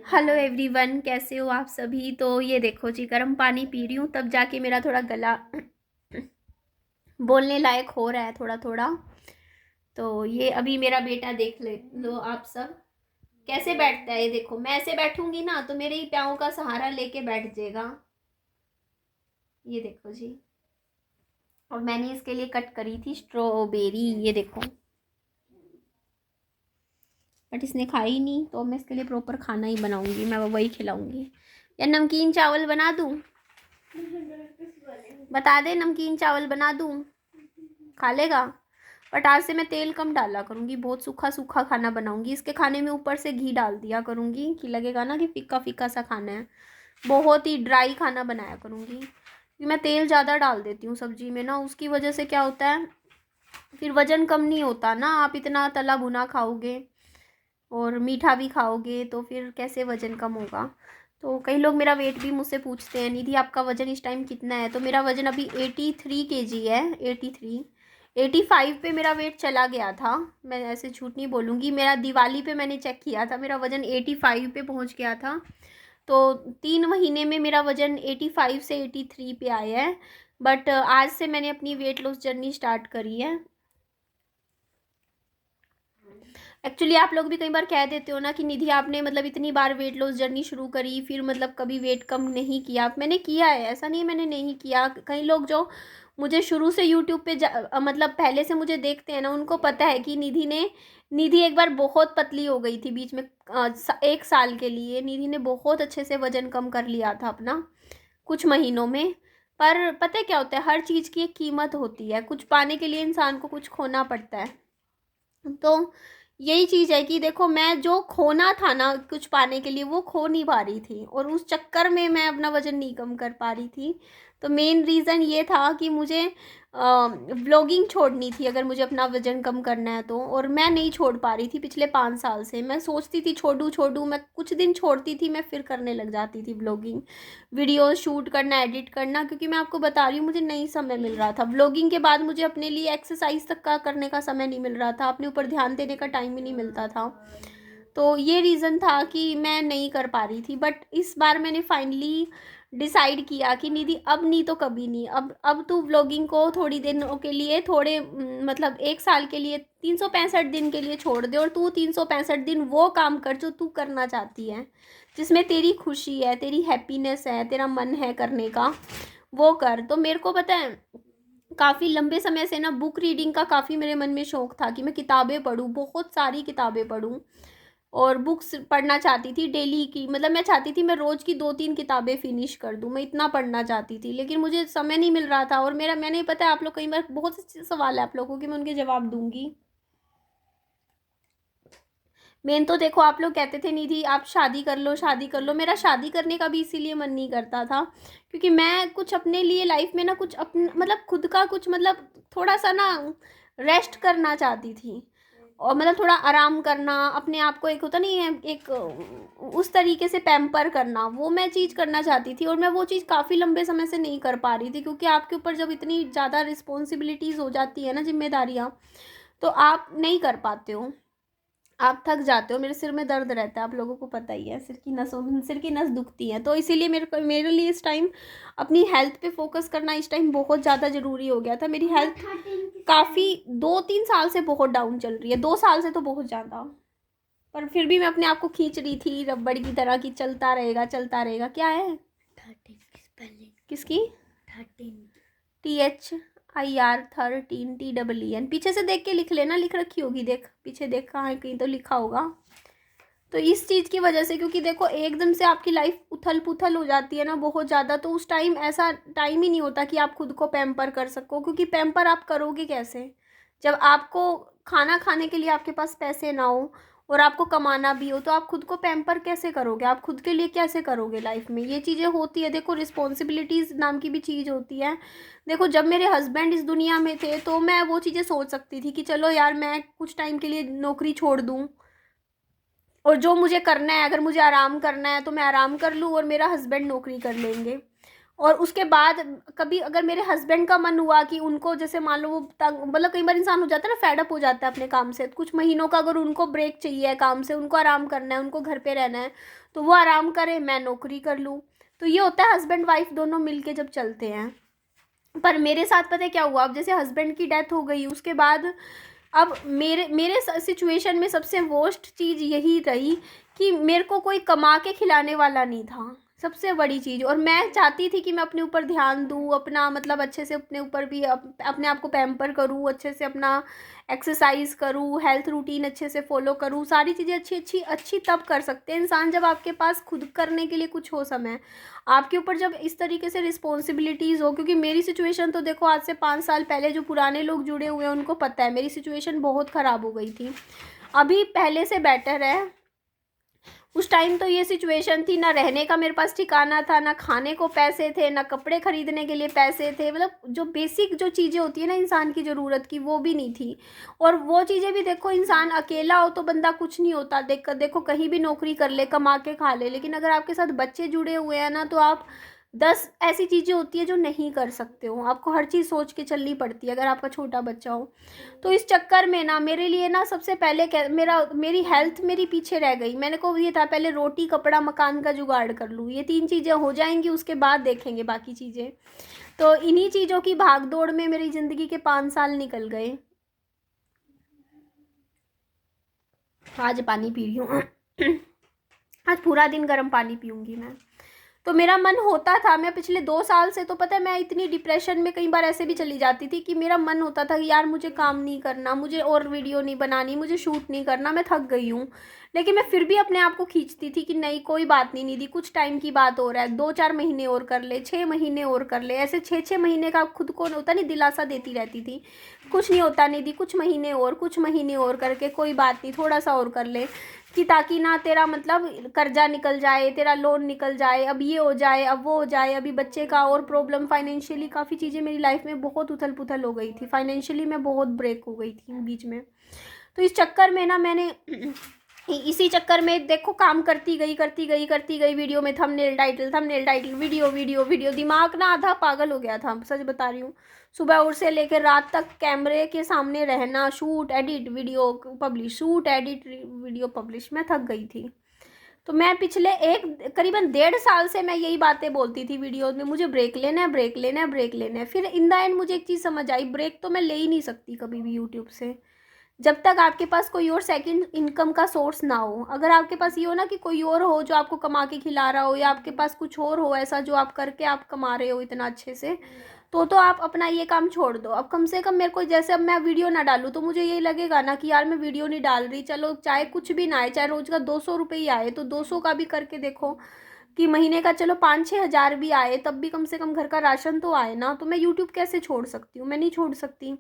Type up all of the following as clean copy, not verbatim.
Hello everyone, कैसे हो आप सभी। तो ये देखो जी, गर्म पानी पी रही हूँ तब जाके मेरा थोड़ा गला बोलने लायक हो रहा है थोड़ा थोड़ा। तो ये अभी मेरा बेटा देख ले लो आप सब कैसे बैठता है। ये देखो, मैं ऐसे बैठूंगी ना तो मेरे ही पाँव का सहारा लेके बैठ जाएगा। ये देखो जी। और मैंने इसके लिए कट करी थी स्ट्रॉबेरी, ये देखो। बट इसने खाई नहीं, तो मैं इसके लिए प्रॉपर खाना ही बनाऊंगी, मैं वही खिलाऊंगी। या नमकीन चावल बना दूँ? बता दे, नमकीन चावल बना दूँ? खा लेगा। बट आज से मैं तेल कम डाला करूँगी, बहुत सूखा सूखा खाना बनाऊँगी। इसके खाने में ऊपर से घी डाल दिया करूँगी कि लगेगा ना कि फीका फीका सा खाना है। बहुत ही ड्राई खाना बनाया करूँगी क्योंकि मैं तेल ज़्यादा डाल देती हूँ सब्जी में ना, उसकी वजह से क्या होता है, फिर वज़न कम नहीं होता ना। आप इतना तला भुना खाओगे और मीठा भी खाओगे तो फिर कैसे वज़न कम होगा। तो कई लोग मेरा वेट भी मुझसे पूछते हैं, निधि आपका वज़न इस टाइम कितना है। तो मेरा वज़न अभी 83 kg है। 83, 85 पे मेरा वेट चला गया था। मैं ऐसे झूठ नहीं बोलूँगी, मेरा दिवाली पे मैंने चेक किया था, मेरा वज़न 85 पे पहुँच गया था। तो 3 महीने में मेरा वज़न 85 से 83 पे आया है। बट आज से मैंने अपनी वेट लॉस जर्नी स्टार्ट करी है। एक्चुअली आप लोग भी कई बार कह देते हो ना कि निधि आपने मतलब इतनी बार वेट लॉस जर्नी शुरू करी, फिर मतलब कभी वेट कम नहीं किया। मैंने किया है, ऐसा नहीं है मैंने नहीं किया। कई लोग जो मुझे शुरू से यूट्यूब पे मतलब पहले से मुझे देखते हैं ना, उनको पता है कि निधि एक बार बहुत पतली हो गई थी बीच में। 1 साल के लिए निधि ने बहुत अच्छे से वजन कम कर लिया था अपना कुछ महीनों में। पर पता है क्या होता है, हर चीज़ की एक कीमत होती है, कुछ पाने के लिए इंसान को कुछ खोना पड़ता है। तो यही चीज़ है कि देखो, मैं जो खोना था ना कुछ पाने के लिए वो खो नहीं पा रही थी, और उस चक्कर में मैं अपना वज़न नहीं कम कर पा रही थी। तो मेन रीज़न ये था कि मुझे व्लॉगिंग छोड़नी थी अगर मुझे अपना वज़न कम करना है तो। और मैं नहीं छोड़ पा रही थी पिछले 5 साल से। मैं सोचती थी छोड़ूँ छोड़ूँ, मैं कुछ दिन छोड़ती थी, मैं फिर करने लग जाती थी व्लॉगिंग, वीडियो शूट करना, एडिट करना। क्योंकि मैं आपको बता रही हूँ, मुझे नहीं समय मिल रहा था। व्लॉगिंग के बाद मुझे अपने लिए एक्सरसाइज तक का करने का समय नहीं मिल रहा था, अपने ऊपर ध्यान देने का टाइम ही नहीं मिलता था। तो ये रीज़न था कि मैं नहीं कर पा रही थी। बट इस बार मैंने फाइनली डिसाइड किया कि निधि अब नहीं तो कभी नहीं, अब तू व्लॉगिंग को थोड़ी दिनों के लिए, थोड़े मतलब 1 साल के लिए, 365 दिन के लिए छोड़ दे, और तू 365 दिन वो काम कर जो तू करना चाहती है, जिसमें तेरी खुशी है, तेरी हैप्पीनेस है, तेरा मन है करने का, वो कर। तो मेरे को पता है, काफ़ी लंबे समय से ना बुक रीडिंग का काफ़ी मेरे मन में शौक़ था कि मैं किताबें पढूँ, बहुत सारी किताबें पढूँ। और बुक्स पढ़ना चाहती थी डेली की, मतलब मैं चाहती थी मैं रोज़ की 2-3 किताबें फिनिश कर दूँ, मैं इतना पढ़ना चाहती थी। लेकिन मुझे समय नहीं मिल रहा था। और मैंने पता है, आप लोग कई बार बहुत से सवाल है आप लोगों के, मैं उनके जवाब दूँगी। मेन तो देखो, आप लोग कहते थे निधि आप शादी कर लो, शादी कर लो। मेरा शादी करने का भी इसीलिए मन नहीं करता था क्योंकि मैं कुछ अपने लिए लाइफ में ना कुछ अपन मतलब खुद का कुछ मतलब थोड़ा सा ना रेस्ट करना चाहती थी। और मतलब थोड़ा आराम करना, अपने आप को, एक होता नहीं है एक उस तरीके से पैम्पर करना, वो मैं चीज़ करना चाहती थी। और मैं वो चीज़ काफ़ी लंबे समय से नहीं कर पा रही थी क्योंकि आपके ऊपर जब इतनी ज़्यादा रिस्पॉन्सिबिलिटीज़ हो जाती है ना, जिम्मेदारियाँ, तो आप नहीं कर पाते हो, आप थक जाते हो। मेरे सिर में दर्द रहता है, आप लोगों को पता ही है, सिर की नस दुखती है। तो इसीलिए मेरे लिए इस टाइम अपनी हेल्थ पे फोकस करना इस टाइम बहुत ज़्यादा ज़रूरी हो गया था। मेरी हेल्थ काफ़ी 2-3 साल से बहुत डाउन चल रही है, 2 साल से तो बहुत ज़्यादा। पर फिर भी मैं अपने आप को खींच रही थी रबड़ की तरह कि चलता रहेगा चलता रहेगा। क्या है 13 किसकी? 13 THIR 13 TEEN। पीछे से देख के लिख लेना, लिख रखी होगी, देख पीछे, देख कहाँ है, कहीं तो लिखा होगा। तो इस चीज़ की वजह से, क्योंकि देखो एकदम से आपकी लाइफ उथल पुथल हो जाती है ना बहुत ज़्यादा, तो उस टाइम ऐसा टाइम ही नहीं होता कि आप खुद को पैम्पर कर सको। क्योंकि पैम्पर आप करोगे कैसे जब आपको खाना खाने के लिए आपके पास पैसे ना हो और आपको कमाना भी हो, तो आप खुद को पैम्पर कैसे करोगे, आप खुद के लिए कैसे करोगे लाइफ में। ये चीज़ें होती है। देखो, रिस्पॉन्सिबिलिटीज़ नाम की भी चीज़ होती है। देखो, जब मेरे हस्बैंड इस दुनिया में थे तो मैं वो चीज़ें सोच सकती थी कि चलो यार, मैं कुछ टाइम के लिए नौकरी छोड़ दूँ और जो मुझे करना है, अगर मुझे आराम करना है तो मैं आराम कर लूँ और मेरा हस्बैंड नौकरी कर लेंगे। और उसके बाद कभी अगर मेरे हस्बैंड का मन हुआ कि उनको जैसे मान लो वो तंग, मतलब कई बार इंसान हो जाता है ना, फेड अप हो जाता है अपने काम से, कुछ महीनों का अगर उनको ब्रेक चाहिए है काम से, उनको आराम करना है, उनको घर पे रहना है, तो वो आराम करें, मैं नौकरी कर लूँ। तो ये होता है हस्बैंड वाइफ दोनों मिलके जब चलते हैं। पर मेरे साथ पता है क्या हुआ, अब जैसे हस्बैंड की डेथ हो गई उसके बाद अब मेरे मेरे सिचुएशन में सबसे वर्स्ट चीज़ यही रही कि मेरे को कोई कमा के खिलाने वाला नहीं था, सबसे बड़ी चीज़। और मैं चाहती थी कि मैं अपने ऊपर ध्यान दूँ, अपना मतलब अच्छे से अपने ऊपर भी अपने आप को पैम्पर करूँ, अच्छे से अपना एक्सरसाइज करूँ, हेल्थ रूटीन अच्छे से फॉलो करूँ, सारी चीज़ें अच्छी अच्छी अच्छी तब कर सकते हैं इंसान जब आपके पास खुद करने के लिए कुछ हो समय, आपके ऊपर जब इस तरीके से रिस्पॉन्सिबिलिटीज़ हो। क्योंकि मेरी सिचुएशन तो देखो आज से 5 साल पहले जो पुराने लोग जुड़े हुए हैं उनको पता है मेरी सिचुएशन बहुत ख़राब हो गई थी, अभी पहले से बेटर है। उस टाइम तो ये सिचुएशन थी, ना रहने का मेरे पास ठिकाना था, ना खाने को पैसे थे, ना कपड़े खरीदने के लिए पैसे थे, मतलब जो बेसिक जो चीज़ें होती है ना इंसान की ज़रूरत की, वो भी नहीं थी। और वो चीज़ें भी देखो, इंसान अकेला हो तो बंदा कुछ नहीं होता, देखो कहीं भी नौकरी कर ले, कमा के खा ले, लेकिन अगर आपके साथ बच्चे जुड़े हुए हैं ना, तो आप 10 ऐसी चीज़ें होती है जो नहीं कर सकते हो, आपको हर चीज़ सोच के चलनी पड़ती है अगर आपका छोटा बच्चा हो। तो इस चक्कर में ना मेरे लिए ना सबसे पहले मेरी हेल्थ मेरी पीछे रह गई। मैंने को ये था पहले रोटी कपड़ा मकान का जुगाड़ कर लूँ, ये 3 चीज़ें हो जाएंगी उसके बाद देखेंगे बाकी चीज़ें। तो इन्हीं चीज़ों की भाग दौड़ में मेरी ज़िंदगी के 5 साल निकल गए। आज पानी पी रही हूँ आज पूरा दिन गर्म पानी पीऊँगी मैं। तो मेरा मन होता था, मैं पिछले 2 साल से तो पता है मैं इतनी डिप्रेशन में कई बार ऐसे भी चली जाती थी कि मेरा मन होता था कि यार मुझे काम नहीं करना, मुझे और वीडियो नहीं बनानी, मुझे शूट नहीं करना, मैं थक गई हूँ। लेकिन मैं फिर भी अपने आप को खींचती थी कि नहीं कोई बात नहीं निधि, कुछ टाइम की बात हो रहा है, 2-4 महीने और कर ले, 6 महीने और कर ले, ऐसे 6-6 महीने का खुद को होता नहीं दिलासा देती रहती थी, कुछ नहीं होता निधि, कुछ महीने और करके कोई बात नहीं, थोड़ा सा और कर ले, कि ताकि ना तेरा मतलब कर्जा निकल जाए, तेरा लोन निकल जाए, अब ये हो जाए, अब वो हो जाए, अभी बच्चे का और प्रॉब्लम, फाइनेंशियली काफ़ी चीज़ें मेरी लाइफ में बहुत उथल पुथल हो गई थी, फाइनेंशियली मैं बहुत ब्रेक हो गई थी बीच में। तो इस चक्कर में ना मैंने इसी चक्कर में देखो काम करती गई वीडियो में thumbnail title, video video video, दिमाग ना आधा पागल हो गया था, सच बता रही हूँ। सुबह उठ से लेकर रात तक कैमरे के सामने रहना, shoot edit video publish, shoot edit video publish, मैं थक गई थी। तो मैं पिछले एक करीबन 1.5 साल से मैं यही बातें बोलती थी वीडियोज में, मुझे ब्रेक लेना है, ब्रेक लेना है, ब्रेक लेना है। फिर इन द एंड मुझे एक चीज़ समझ आई, ब्रेक तो मैं ले ही नहीं सकती कभी भी यूट्यूब से, जब तक आपके पास कोई और सेकंड इनकम का सोर्स ना हो। अगर आपके पास ये हो ना कि कोई और हो जो आपको कमा के खिला रहा हो, या आपके पास कुछ और हो ऐसा जो आप करके आप कमा रहे हो इतना अच्छे से, तो आप अपना ये काम छोड़ दो। अब कम से कम मेरे को, जैसे अब मैं वीडियो ना डालूँ तो मुझे ये लगेगा ना कि यार मैं वीडियो नहीं डाल रही, चलो चाहे कुछ भी ना आए, चाहे रोज़ का 200 रुपये ही आए, तो 200 का भी करके देखो कि महीने का चलो 5-6 हज़ार भी आए, तब भी कम से कम घर का राशन तो आए ना। तो मैं यूट्यूब कैसे छोड़ सकती हूँ, मैं नहीं छोड़ सकती।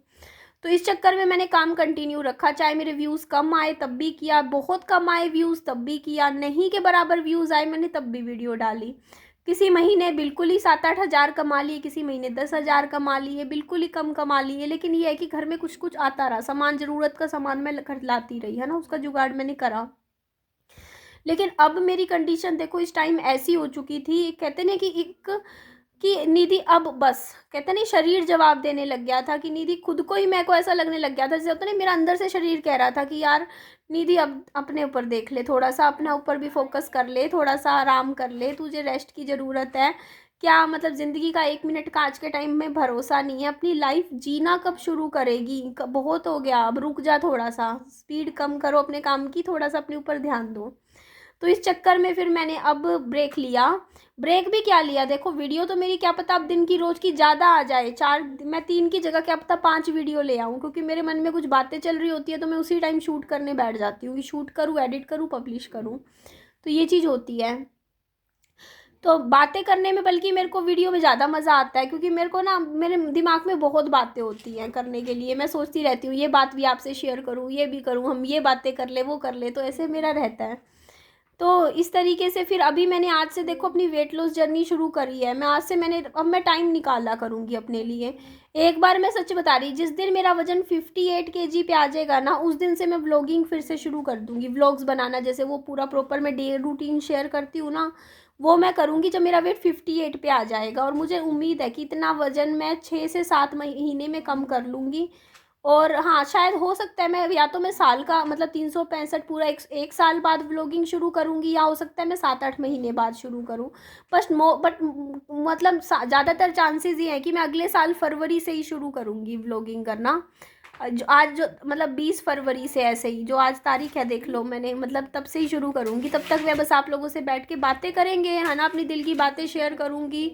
तो इस चक्कर में मैंने काम कंटिन्यू रखा, चाहे मेरे व्यूज़ कम आए तब भी किया, बहुत कम आए व्यूज़ तब भी किया, नहीं के बराबर व्यूज़ आए मैंने तब भी वीडियो डाली। किसी महीने बिल्कुल ही 7-8 हज़ार कमा लिए, किसी महीने 10 हज़ार कमा लिए, बिल्कुल ही कम कमा लिए, लेकिन ये है कि घर में कुछ कुछ आता रहा, सामान ज़रूरत का सामान मैं घर लाती रही, है ना, उसका जुगाड़ मैंने करा। लेकिन अब मेरी कंडीशन देखो इस टाइम ऐसी हो चुकी थी, कहते ना कि एक कि निधि अब बस, कहते नहीं शरीर जवाब देने लग गया था कि निधि, खुद को ही मेरे को ऐसा लगने लग गया था जैसे होता नहीं, मेरा अंदर से शरीर कह रहा था कि यार निधि अब अपने ऊपर देख ले, थोड़ा सा अपने ऊपर भी फोकस कर ले, थोड़ा सा आराम कर ले, तुझे रेस्ट की ज़रूरत है। क्या मतलब ज़िंदगी का 1 मिनट का आज के टाइम में भरोसा नहीं है, अपनी लाइफ जीना कब शुरू करेगी, बहुत हो गया, अब रुक जा, थोड़ा सा स्पीड कम करो अपने काम की, थोड़ा सा अपने ऊपर ध्यान दो। तो इस चक्कर में फिर मैंने अब ब्रेक लिया। ब्रेक भी क्या लिया, देखो वीडियो तो मेरी क्या पता अब दिन की रोज़ की ज़्यादा आ जाए, 4, मैं 3 की जगह क्या पता 5 वीडियो ले आऊँ, क्योंकि मेरे मन में कुछ बातें चल रही होती है तो मैं उसी टाइम शूट करने बैठ जाती हूँ कि शूट करूँ, एडिट करूँ, पब्लिश करूँ। तो ये चीज़ होती है। तो बातें करने में बल्कि मेरे को वीडियो में ज़्यादा मज़ा आता है, क्योंकि मेरे को ना मेरे दिमाग में बहुत बातें होती हैं करने के लिए, मैं सोचती रहती हूँ ये बात भी आपसे शेयर करूँ, ये भी करूँ, हम ये बातें कर ले, वो कर ले, तो ऐसे मेरा रहता है। तो इस तरीके से फिर अभी मैंने आज से देखो अपनी वेट लॉस जर्नी शुरू करी है। मैं आज से अब मैं टाइम निकाला करूँगी अपने लिए। एक बार मैं सच बता रही, जिस दिन मेरा वज़न 58 केजी पे आ जाएगा ना, उस दिन से मैं व्लॉगिंग फिर से शुरू कर दूँगी। व्लॉग्स बनाना, जैसे वो पूरा प्रॉपर मैं डे रूटीन शेयर करती हूँ ना, वो मैं करूँगी जब मेरा वेट 58 पे आ जाएगा। और मुझे उम्मीद है कि इतना वज़न मैं 6 से 7 महीने में कम कर लूँगी। और हाँ, शायद हो सकता है मैं या तो मैं साल का मतलब 365 पूरा एक साल बाद व्लॉगिंग शुरू करूँगी, या हो सकता है मैं 7-8 महीने बाद शुरू करूँ। बट मतलब ज़्यादातर चांसेस ये हैं कि मैं अगले साल फरवरी से ही शुरू करूँगी व्लॉगिंग करना। आज जो मतलब 20 फरवरी से, ऐसे ही जो आज तारीख है देख लो, मैंने मतलब तब से ही शुरू करूँगी। तब तक मैं बस आप लोगों से बैठ के बातें करेंगे, है ना, अपनी दिल की बातें शेयर करूँगी।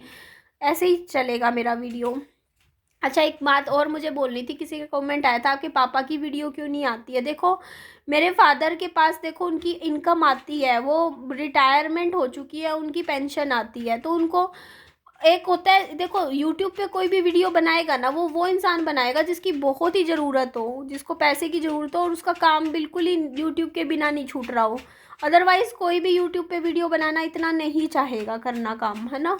ऐसे ही चलेगा मेरा वीडियो। अच्छा, एक बात और मुझे बोलनी थी। किसी का कमेंट आया था, आपके पापा की वीडियो क्यों नहीं आती है। देखो, मेरे फादर के पास देखो उनकी इनकम आती है, वो रिटायरमेंट हो चुकी है, उनकी पेंशन आती है। तो उनको एक होता है, देखो यूट्यूब पे कोई भी वीडियो बनाएगा ना, वो इंसान बनाएगा जिसकी बहुत ही ज़रूरत हो, जिसको पैसे की ज़रूरत हो, और उसका काम बिल्कुल ही यूट्यूब के बिना नहीं छूट रहा हो। अदरवाइज़ कोई भी यूट्यूब पे वीडियो बनाना इतना नहीं चाहेगा करना काम, है ना।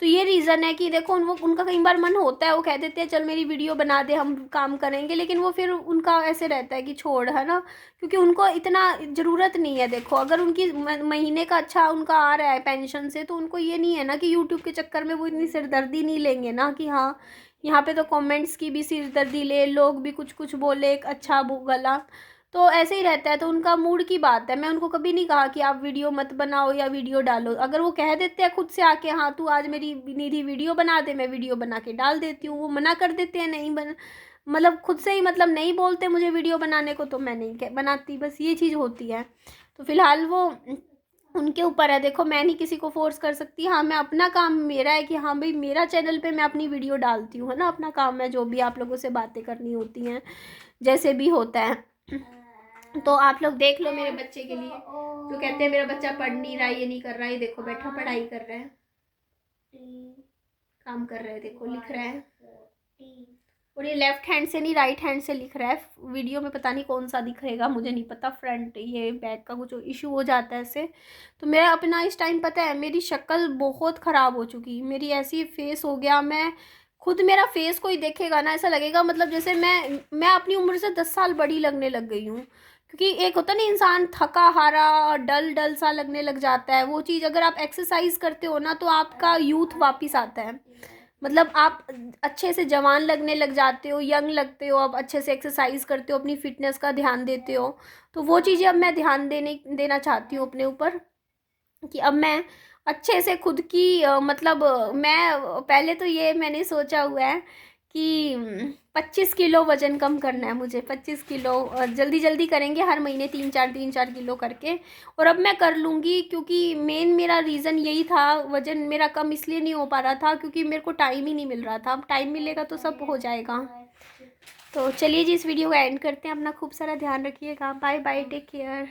तो ये रीज़न है कि देखो उनका कई बार मन होता है, वो कह देते हैं चल मेरी वीडियो बना दे, हम काम करेंगे, लेकिन वो फिर उनका ऐसे रहता है कि छोड़, है ना, क्योंकि उनको इतना ज़रूरत नहीं है। देखो, अगर उनकी महीने का अच्छा उनका आ रहा है पेंशन से, तो उनको ये नहीं है ना कि यूट्यूब के चक्कर में वो इतनी सिरदर्दी नहीं लेंगे ना, कि हाँ यहाँ पे तो कमेंट्स की भी सिरदर्दी ले, लोग भी कुछ कुछ बोले, एक अच्छा गला, तो ऐसे ही रहता है। तो उनका मूड की बात है। मैं उनको कभी नहीं कहा कि आप वीडियो मत बनाओ या वीडियो डालो। अगर वो कह देते हैं खुद से आके, हाँ तू आज मेरी निधि वीडियो बना दे, मैं वीडियो बना के डाल देती हूँ। वो मना कर देते हैं, नहीं मतलब खुद से ही मतलब नहीं बोलते मुझे वीडियो बनाने को, तो मैं नहीं बनाती, बस ये चीज़ होती है। तो फिलहाल वो उनके ऊपर है। देखो, मैं नहीं किसी को फोर्स कर सकती। हाँ, मैं अपना काम मेरा है कि हाँ भाई मेरा चैनल पे मैं अपनी वीडियो डालती हूँ, है ना, अपना काम है, जो भी आप लोगों से बातें करनी होती हैं, जैसे भी होता है। तो आप लोग देख लो मेरे बच्चे के लिए, तो कहते हैं मेरा बच्चा पढ़ नहीं रहा है, ये नहीं कर रहा है। ये देखो बैठा पढ़ाई कर रहा है, काम कर रहा है, देखो लिख रहा है। और ये लेफ्ट हैंड से नहीं, राइट हैंड से लिख रहा है। वीडियो में पता नहीं कौन सा दिखेगा, मुझे नहीं पता। फ्रंट ये बैक का कुछ इशू हो जाता है इससे। तो मेरा अपना इस टाइम पता है, मेरी शक्ल बहुत ख़राब हो चुकी, मेरी ऐसी फेस हो गया। मैं खुद, मेरा फेस कोई देखेगा ना, ऐसा लगेगा मतलब जैसे मैं अपनी उम्र से 10 साल बड़ी लगने लग गई हूँ। क्योंकि एक होता नहीं, इंसान थका हारा डल डल सा लगने लग जाता है। वो चीज़ अगर आप एक्सरसाइज करते हो ना, तो आपका यूथ वापस आता है। मतलब आप अच्छे से जवान लगने लग जाते हो, यंग लगते हो। अब अच्छे से एक्सरसाइज करते हो, अपनी फिटनेस का ध्यान देते हो। तो वो चीज़ें अब मैं ध्यान देना चाहती हूँ अपने ऊपर, कि अब मैं अच्छे से खुद की मतलब मैं पहले तो ये मैंने सोचा हुआ है कि 25 किलो वज़न कम करना है मुझे। 25 किलो जल्दी जल्दी करेंगे, हर महीने 3-4 किलो करके। और अब मैं कर लूँगी, क्योंकि मेन मेरा रीज़न यही था। वज़न मेरा कम इसलिए नहीं हो पा रहा था क्योंकि मेरे को टाइम ही नहीं मिल रहा था। अब टाइम मिलेगा तो सब हो जाएगा। तो चलिए जी, इस वीडियो को एंड करते हैं। अपना खूब सारा ध्यान रखिएगा। Bye bye, take care.